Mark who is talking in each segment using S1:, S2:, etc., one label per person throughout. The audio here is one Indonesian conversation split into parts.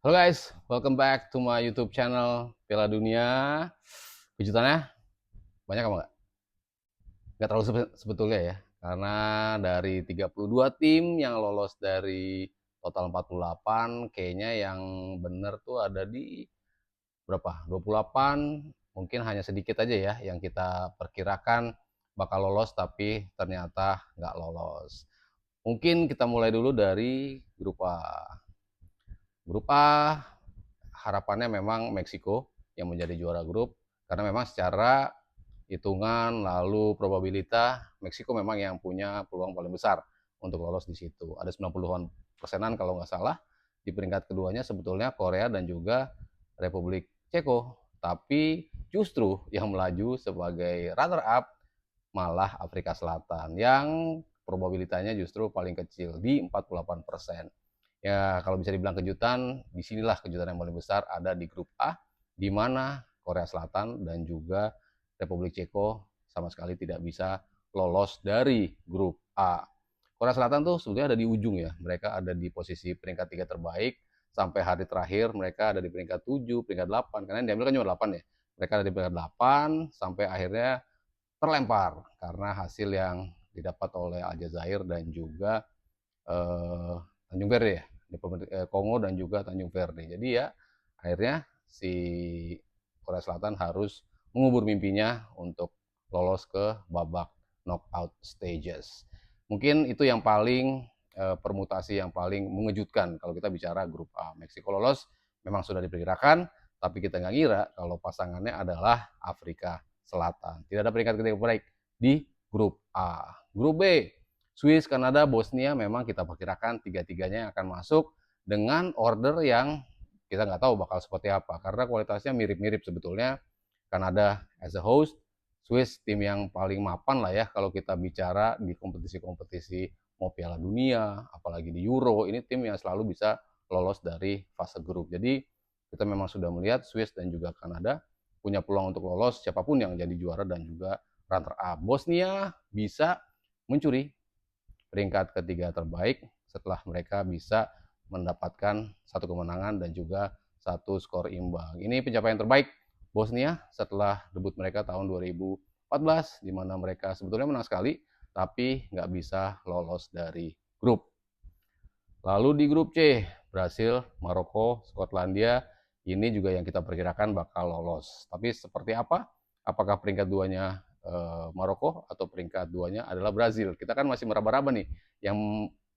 S1: Halo guys, welcome back to my YouTube channel Piala Dunia. Kejutannya banyak apa nggak? Nggak terlalu sebetulnya ya, karena dari 32 tim yang lolos dari total 48, kayaknya yang bener tuh ada di berapa? 28, mungkin hanya sedikit aja ya yang kita perkirakan bakal lolos tapi ternyata nggak lolos. Mungkin kita mulai dulu dari grup A. Grup A harapannya memang Meksiko yang menjadi juara grup, karena memang secara hitungan lalu probabilitas Meksiko memang yang punya peluang paling besar untuk lolos di situ. Ada 90-an persenan kalau nggak salah. Di peringkat keduanya sebetulnya Korea dan juga Republik Ceko. Tapi justru yang melaju sebagai runner up malah Afrika Selatan yang probabilitasnya justru paling kecil di 48%. Ya, kalau bisa dibilang kejutan, disinilah kejutan yang paling besar ada di grup A, di mana Korea Selatan dan juga Republik Ceko sama sekali tidak bisa lolos dari grup A. Korea Selatan tuh sebetulnya ada di ujung ya, mereka ada di posisi peringkat 3 terbaik, sampai hari terakhir mereka ada di peringkat 7, peringkat 8, karena yang diambil kan cuma 8 ya. Mereka ada di peringkat 8, sampai akhirnya terlempar karena hasil yang didapat oleh Aljazair dan juga Tanjung Verde ya, di Kongo dan juga Tanjung Verde. Jadi ya akhirnya si Korea Selatan harus mengubur mimpinya untuk lolos ke babak knockout stages. Mungkin itu yang paling permutasi yang paling mengejutkan kalau kita bicara grup A. Meksiko lolos memang sudah diperkirakan, tapi kita nggak ngira kalau pasangannya adalah Afrika Selatan. Tidak ada peringkat ketiga terbaik di grup A. Grup B, Swiss, Kanada, Bosnia memang kita perkirakan tiga-tiganya akan masuk dengan order yang kita nggak tahu bakal seperti apa karena kualitasnya mirip-mirip sebetulnya. Kanada as a host, Swiss tim yang paling mapan lah ya kalau kita bicara di kompetisi-kompetisi mau Piala Dunia, apalagi di Euro, ini tim yang selalu bisa lolos dari fase grup. Jadi kita memang sudah melihat Swiss dan juga Kanada punya peluang untuk lolos siapapun yang jadi juara dan juga runner up. Bosnia bisa mencuri peringkat ketiga terbaik setelah mereka bisa mendapatkan satu kemenangan dan juga satu skor imbang. Ini pencapaian terbaik Bosnia setelah debut mereka tahun 2014, di mana mereka sebetulnya menang sekali, tapi nggak bisa lolos dari grup. Lalu di grup C, Brasil, Maroko, Skotlandia, ini juga yang kita perkirakan bakal lolos. Tapi seperti apa? Apakah peringkat duanya Maroko atau peringkat duanya adalah Brasil? Kita kan masih meraba-raba nih, yang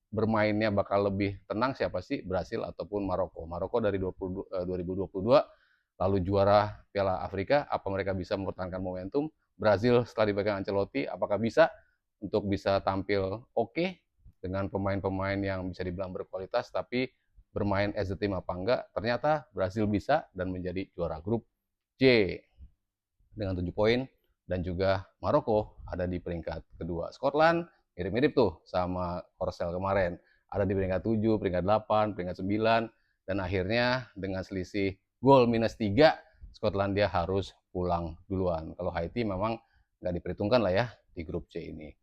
S1: bermainnya bakal lebih tenang siapa sih, Brasil ataupun Maroko? Maroko dari 2022 lalu juara Piala Afrika, apa mereka bisa mempertahankan momentum? Brasil setelah dipegang Ancelotti, apakah bisa untuk bisa tampil oke dengan pemain-pemain yang bisa dibilang berkualitas, tapi bermain as a team apa enggak? Ternyata Brasil bisa dan menjadi juara grup C dengan 7 poin, dan juga Maroko ada di peringkat kedua. Scotland mirip-mirip tuh sama Korsel kemarin, ada di peringkat 7, peringkat 8, peringkat 9, dan akhirnya dengan selisih gol minus 3, Skotlandia harus pulang duluan. Kalau Haiti memang nggak diperhitungkan lah ya di grup C ini.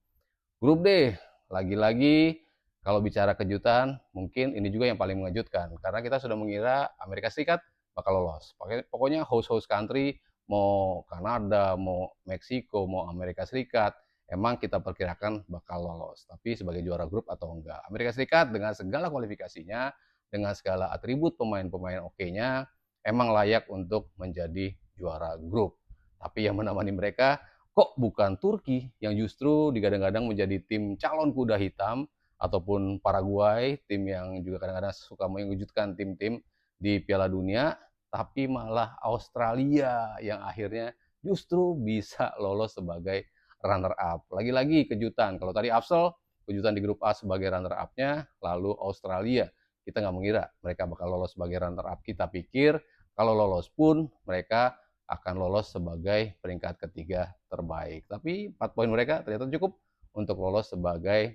S1: Grup D, lagi-lagi kalau bicara kejutan, mungkin ini juga yang paling mengejutkan. Karena kita sudah mengira Amerika Serikat bakal lolos. Pokoknya host-host country, mau Kanada, mau Meksiko, mau Amerika Serikat, emang kita perkirakan bakal lolos. Tapi sebagai juara grup atau enggak. Amerika Serikat dengan segala kualifikasinya, dengan segala atribut pemain-pemain oke-nya, emang layak untuk menjadi juara grup. Tapi yang menemani mereka kok bukan Turki yang justru digadang-gadang menjadi tim calon kuda hitam, ataupun Paraguay, tim yang juga kadang-kadang suka mengejutkan tim-tim di Piala Dunia, tapi malah Australia yang akhirnya justru bisa lolos sebagai runner up. Lagi-lagi kejutan. Kalau tadi Afsel kejutan di grup A sebagai runner up-nya, lalu Australia. Kita nggak mengira mereka bakal lolos sebagai runner up. Kita pikir kalau lolos pun mereka akan lolos sebagai peringkat ketiga terbaik. Tapi 4 poin mereka ternyata cukup untuk lolos sebagai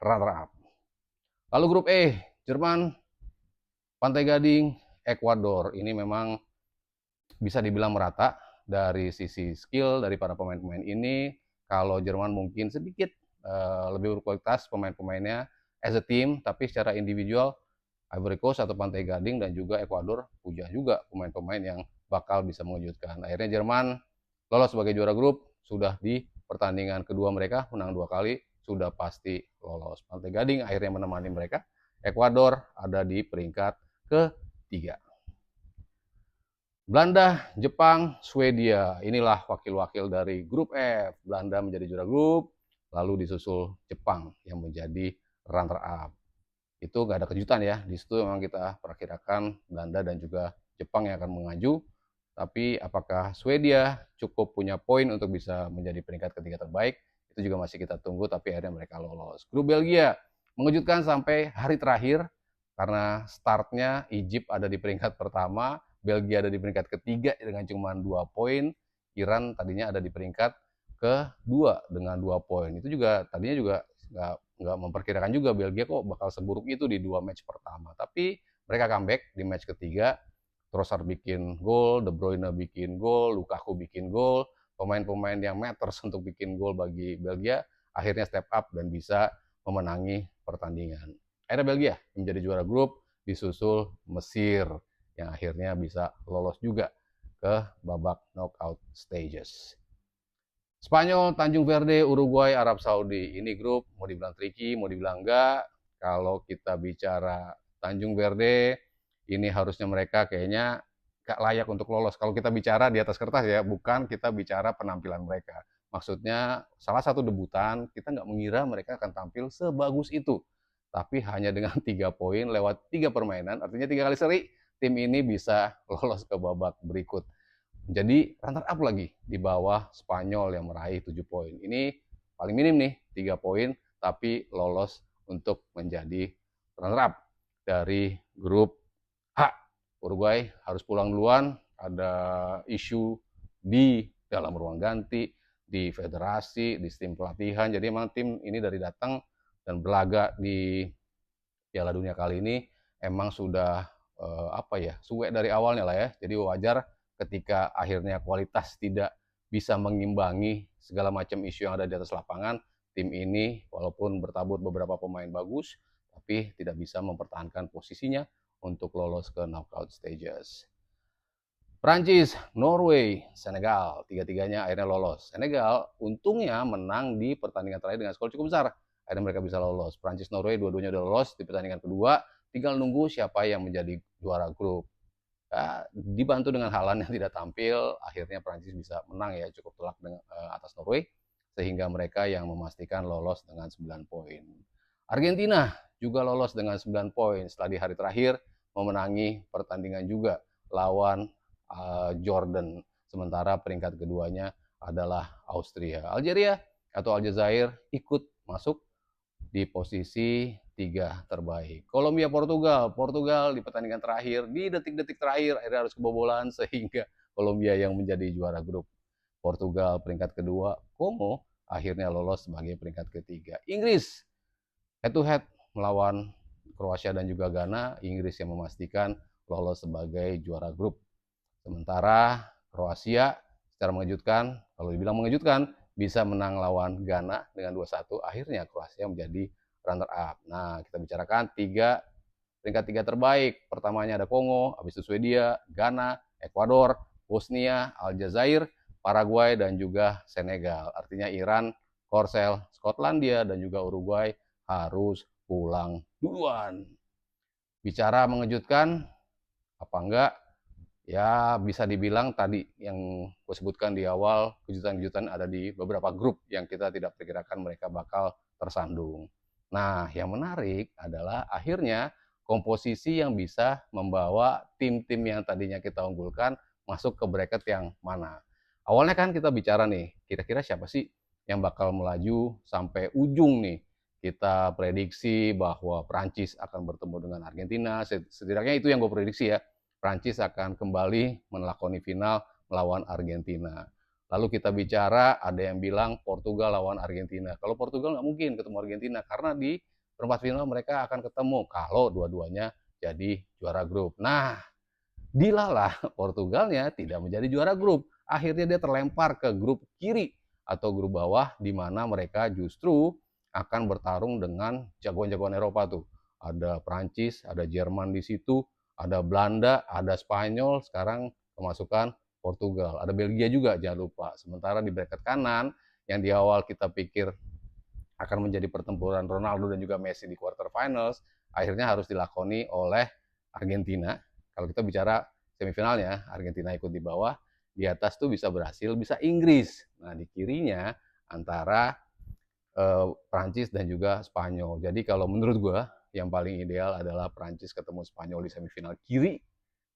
S1: runner up. Lalu grup E, Jerman, Pantai Gading, Ekuador. Ini memang bisa dibilang merata dari sisi skill dari para pemain-pemain ini. Kalau Jerman mungkin sedikit lebih berkualitas pemain-pemainnya as a team, tapi secara individual Ivory Coast atau Pantai Gading, dan juga Ekuador punya juga pemain-pemain yang bakal bisa mengejutkan. Akhirnya Jerman lolos sebagai juara grup, sudah di pertandingan kedua mereka menang 2 kali, sudah pasti lolos. Pantai Gading akhirnya menemani mereka. Ekuador ada di peringkat ketiga. Belanda, Jepang, Swedia. Inilah wakil-wakil dari grup F. Belanda menjadi juara grup, lalu disusul Jepang yang menjadi runner up. Itu gak ada kejutan ya. Di situ memang kita perkirakan Belanda dan juga Jepang yang akan mengaju. Tapi apakah Swedia cukup punya poin untuk bisa menjadi peringkat ketiga terbaik? Itu juga masih kita tunggu, tapi akhirnya mereka lolos. Grup Belgia mengejutkan sampai hari terakhir, karena startnya Egypt ada di peringkat pertama, Belgia ada di peringkat ketiga dengan cuma 2 poin, Iran tadinya ada di peringkat kedua dengan 2 poin. Itu juga tadinya juga nggak memperkirakan juga Belgia kok bakal seburuk itu di 2 match pertama. Tapi mereka comeback di match ketiga. Trossard bikin gol, De Bruyne bikin gol, Lukaku bikin gol, pemain-pemain yang matters untuk bikin gol bagi Belgia akhirnya step up dan bisa memenangi pertandingan. Akhirnya Belgia menjadi juara grup, disusul Mesir yang akhirnya bisa lolos juga ke babak knockout stages. Spanyol, Tanjung Verde, Uruguay, Arab Saudi. Ini grup mau dibilang tricky, mau dibilang enggak. Kalau kita bicara Tanjung Verde, ini harusnya mereka kayaknya gak layak untuk lolos. Kalau kita bicara di atas kertas ya, bukan kita bicara penampilan mereka. Maksudnya salah satu debutan, kita nggak mengira mereka akan tampil sebagus itu. Tapi hanya dengan 3 poin lewat 3 permainan, artinya 3 kali seri, tim ini bisa lolos ke babak berikut. Jadi runner up lagi di bawah Spanyol yang meraih 7 poin. Ini paling minim nih, 3 poin, tapi lolos untuk menjadi runner up dari grup H. Uruguay harus pulang duluan, ada isu di dalam ruang ganti, di federasi, di tim pelatihan. Jadi memang tim ini dari datang dan berlaga di Piala Dunia kali ini emang sudah suwe dari awalnya lah ya. Jadi wajar ketika akhirnya kualitas tidak bisa mengimbangi segala macam isu yang ada di atas lapangan, tim ini walaupun bertabur beberapa pemain bagus, tapi tidak bisa mempertahankan posisinya untuk lolos ke knockout stages. Prancis, Norway, Senegal, tiga-tiganya akhirnya lolos. Senegal untungnya menang di pertandingan terakhir dengan skor cukup besar. Akhirnya mereka bisa lolos. Prancis, Norway dua-duanya udah lolos di pertandingan kedua. Tinggal nunggu siapa yang menjadi juara grup. Dibantu dengan Haaland yang tidak tampil, akhirnya Prancis bisa menang ya cukup telak dengan atas Norway, sehingga mereka yang memastikan lolos dengan 9 poin. Argentina juga lolos dengan 9 poin setelah di hari terakhir memenangi pertandingan juga lawan Jordan. Sementara peringkat keduanya adalah Austria. Algeria atau Aljazair ikut masuk di posisi 3 terbaik. Kolombia, Portugal di pertandingan terakhir, di detik-detik terakhir akhirnya harus kebobolan sehingga Kolombia yang menjadi juara grup. Portugal peringkat kedua, Kongo akhirnya lolos sebagai peringkat ketiga. Inggris head to head melawan Kroasia dan juga Ghana, Inggris yang memastikan lolos sebagai juara grup. Sementara Kroasia secara mengejutkan, kalau dibilang mengejutkan, bisa menang lawan Ghana dengan 2-1, akhirnya Kroasia menjadi runner up. Nah, kita bicarakan peringkat 3 terbaik. Pertamanya ada Kongo, habis itu Swedia, Ghana, Ekuador, Bosnia, Aljazair, Paraguay, dan juga Senegal. Artinya Iran, Korsel, Skotlandia, dan juga Uruguay harus pulang duluan. Bicara mengejutkan, apa enggak? Ya bisa dibilang tadi yang gue sebutkan di awal, kejutan-kejutan ada di beberapa grup yang kita tidak perkirakan mereka bakal tersandung. Nah yang menarik adalah akhirnya komposisi yang bisa membawa tim-tim yang tadinya kita unggulkan masuk ke bracket yang mana. Awalnya kan kita bicara nih, kira-kira siapa sih yang bakal melaju sampai ujung nih. Kita prediksi bahwa Prancis akan bertemu dengan Argentina, setidaknya itu yang gue prediksi ya. Prancis akan kembali melakoni final melawan Argentina. Lalu kita bicara, ada yang bilang Portugal lawan Argentina. Kalau Portugal nggak mungkin ketemu Argentina, karena di perempat final mereka akan ketemu kalau dua-duanya jadi juara grup. Nah, dilalah Portugalnya tidak menjadi juara grup. Akhirnya dia terlempar ke grup kiri atau grup bawah, di mana mereka justru akan bertarung dengan jagoan-jagoan Eropa tuh. ada Prancis, ada Jerman di situ, ada Belanda, ada Spanyol, sekarang kemasukan Portugal, ada Belgia juga jangan lupa. Sementara di bracket kanan yang di awal kita pikir akan menjadi pertempuran Ronaldo dan juga Messi di quarter finals, akhirnya harus dilakoni oleh Argentina. Kalau kita bicara semifinalnya, Argentina ikut di bawah, di atas tuh bisa Brasil, bisa Inggris. Nah, di kirinya antara Prancis dan juga Spanyol. Jadi kalau menurut gue yang paling ideal adalah Prancis ketemu Spanyol di semifinal kiri,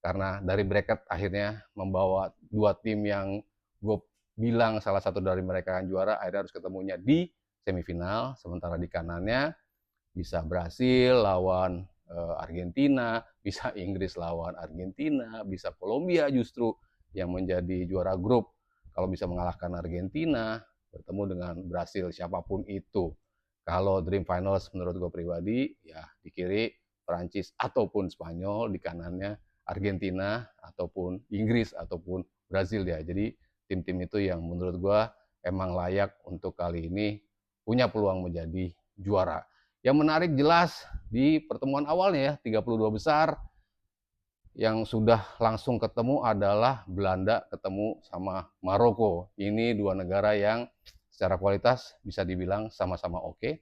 S1: karena dari bracket akhirnya membawa dua tim yang gue bilang salah satu dari mereka yang juara, akhirnya harus ketemunya di semifinal. Sementara di kanannya bisa Brasil lawan Argentina, bisa Inggris lawan Argentina, bisa Kolombia justru yang menjadi juara grup kalau bisa mengalahkan Argentina, bertemu dengan Brasil siapapun itu. Kalau Dream Finals menurut gue pribadi ya di kiri Prancis ataupun Spanyol, di kanannya Argentina ataupun Inggris ataupun Brazil ya. Jadi tim-tim itu yang menurut gue emang layak untuk kali ini punya peluang menjadi juara. Yang menarik jelas di pertemuan awalnya ya 32 besar yang sudah langsung ketemu adalah Belanda ketemu sama Maroko. Ini dua negara yang secara kualitas bisa dibilang sama-sama oke.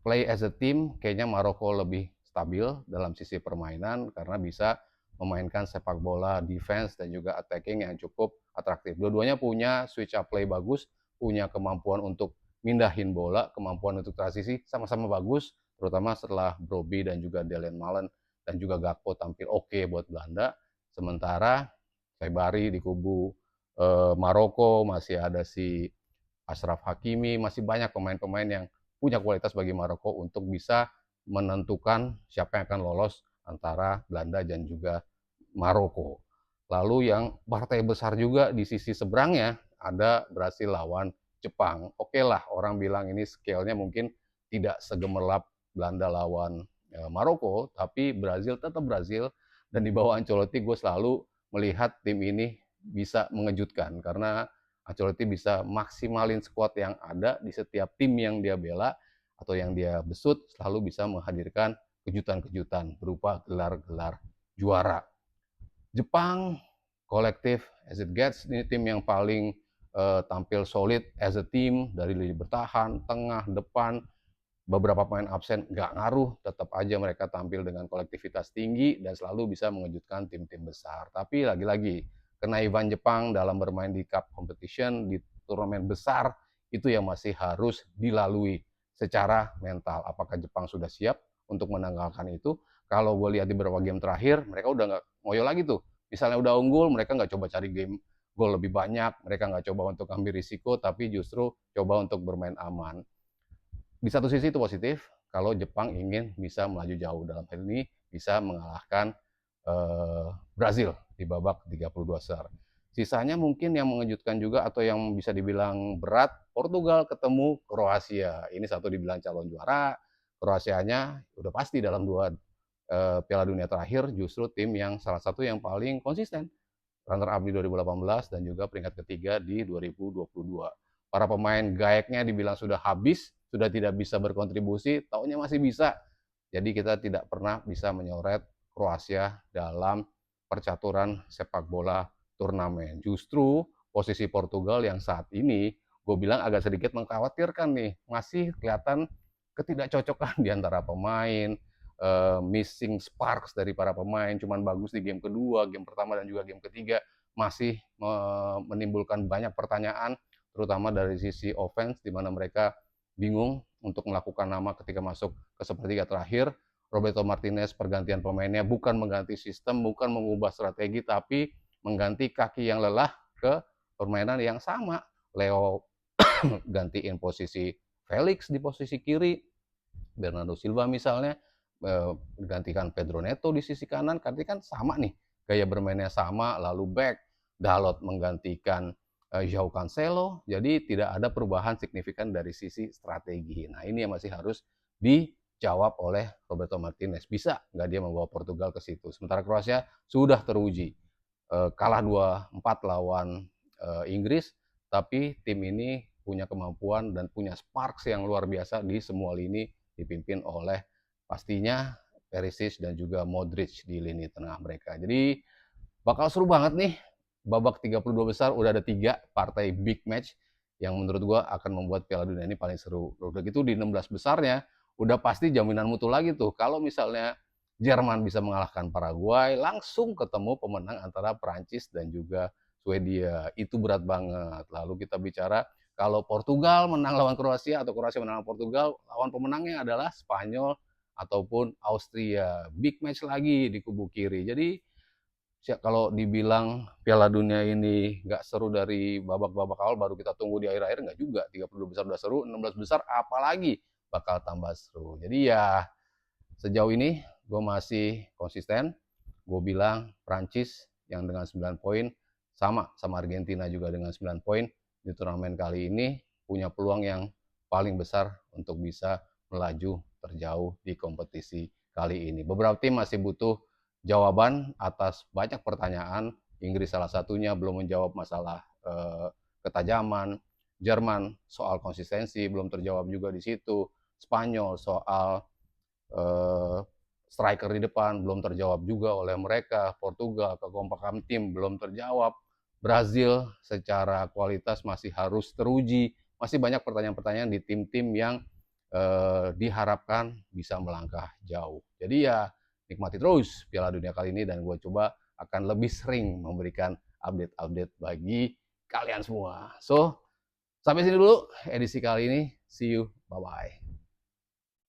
S1: Play as a team kayaknya Maroko lebih stabil dalam sisi permainan karena bisa memainkan sepak bola defense dan juga attacking yang cukup atraktif. Dua-duanya punya switch up play bagus, punya kemampuan untuk mindahin bola, kemampuan untuk transisi sama-sama bagus, terutama setelah Brobbey dan juga Dele Malen dan juga Gakpo tampil oke buat Belanda. Sementara Saibari di kubu Maroko masih ada si Ashraf Hakimi, masih banyak pemain-pemain yang punya kualitas bagi Maroko untuk bisa menentukan siapa yang akan lolos antara Belanda dan juga Maroko. Lalu yang partai besar juga di sisi seberangnya ada Brasil lawan Jepang. Oke lah, orang bilang ini scale-nya mungkin tidak segemerlap Belanda lawan Maroko, tapi Brasil tetap Brasil, dan di bawah Ancelotti gue selalu melihat tim ini bisa mengejutkan karena Ancelotti bisa maksimalin squad yang ada di setiap tim yang dia bela atau yang dia besut, selalu bisa menghadirkan kejutan-kejutan berupa gelar-gelar juara. Jepang kolektif as it gets, ini tim yang paling tampil solid as a team dari lini bertahan, tengah, depan. Beberapa pemain absen nggak ngaruh, tetap aja mereka tampil dengan kolektivitas tinggi dan selalu bisa mengejutkan tim-tim besar. Tapi lagi-lagi kenaifan Jepang dalam bermain di cup competition, di turnamen besar, itu yang masih harus dilalui secara mental. Apakah Jepang sudah siap untuk menanggalkan itu? Kalau gue lihat di beberapa game terakhir, mereka udah nggak ngoyo lagi tuh. Misalnya udah unggul, mereka nggak coba cari game gol lebih banyak, mereka nggak coba untuk ambil risiko, tapi justru coba untuk bermain aman. Di satu sisi itu positif, kalau Jepang ingin bisa melaju jauh, dalam hal ini bisa mengalahkan Brazil di babak 32 besar. Sisanya mungkin yang mengejutkan juga atau yang bisa dibilang berat, Portugal ketemu Kroasia. Ini satu dibilang calon juara, Kroasianya udah pasti dalam dua Piala Dunia terakhir justru tim yang salah satu yang paling konsisten. Runner up di 2018 dan juga peringkat ketiga di 2022. Para pemain gaeknya dibilang sudah habis, sudah tidak bisa berkontribusi, taunya masih bisa. Jadi kita tidak pernah bisa menyoret Kroasia dalam percaturan sepak bola turnamen. Justru posisi Portugal yang saat ini gue bilang agak sedikit mengkhawatirkan nih, masih kelihatan ketidakcocokan di antara pemain, missing sparks dari para pemain, cuman bagus di game kedua, game pertama dan juga game ketiga, masih menimbulkan banyak pertanyaan, terutama dari sisi offense, di mana mereka bingung untuk melakukan nama ketika masuk ke sepertiga terakhir. Roberto Martinez pergantian pemainnya bukan mengganti sistem, bukan mengubah strategi, tapi mengganti kaki yang lelah ke permainan yang sama. Leo gantiin posisi Felix di posisi kiri, Bernardo Silva misalnya digantikan Pedro Neto di sisi kanan, karena kan sama nih, gaya bermainnya sama, lalu back, Dalot menggantikan Joao Cancelo, jadi tidak ada perubahan signifikan dari sisi strategi. Nah ini yang masih harus dijawab oleh Roberto Martinez, bisa nggak dia membawa Portugal ke situ. Sementara Kroasia sudah teruji, kalah 2-4 lawan Inggris, tapi tim ini punya kemampuan dan punya sparks yang luar biasa di semua lini dipimpin oleh pastinya Perisic dan juga Modric di lini tengah mereka. Jadi bakal seru banget nih. Babak 32 besar udah ada 3 partai big match yang menurut gua akan membuat Piala Dunia ini paling seru. Udah gitu di 16 besarnya udah pasti jaminan mutu lagi tuh. Kalau misalnya Jerman bisa mengalahkan Paraguay, langsung ketemu pemenang antara Prancis dan juga Swedia. Itu berat banget. Lalu kita bicara kalau Portugal menang lawan Kroasia atau Kroasia menang lawan Portugal, lawan pemenangnya adalah Spanyol ataupun Austria. Big match lagi di kubu kiri. Jadi kalau dibilang Piala Dunia ini nggak seru dari babak-babak awal, baru kita tunggu di akhir-akhir, nggak juga. 32 besar udah seru, 16 besar apalagi bakal tambah seru. Jadi ya sejauh ini gue masih konsisten. Gue bilang Prancis yang dengan 9 poin sama Argentina juga dengan 9 poin di turnamen kali ini punya peluang yang paling besar untuk bisa melaju terjauh di kompetisi kali ini. Beberapa tim masih butuh jawaban atas banyak pertanyaan. Inggris salah satunya belum menjawab masalah ketajaman. Jerman soal konsistensi belum terjawab juga di situ. Spanyol soal striker di depan belum terjawab juga oleh mereka. Portugal kekompakan tim belum terjawab. Brazil secara kualitas masih harus teruji. Masih banyak pertanyaan-pertanyaan di tim-tim yang diharapkan bisa melangkah jauh. Jadi ya nikmati terus Piala Dunia kali ini dan gue coba akan lebih sering memberikan update-update bagi kalian semua. So, sampai sini dulu edisi kali ini. See you. Bye-bye.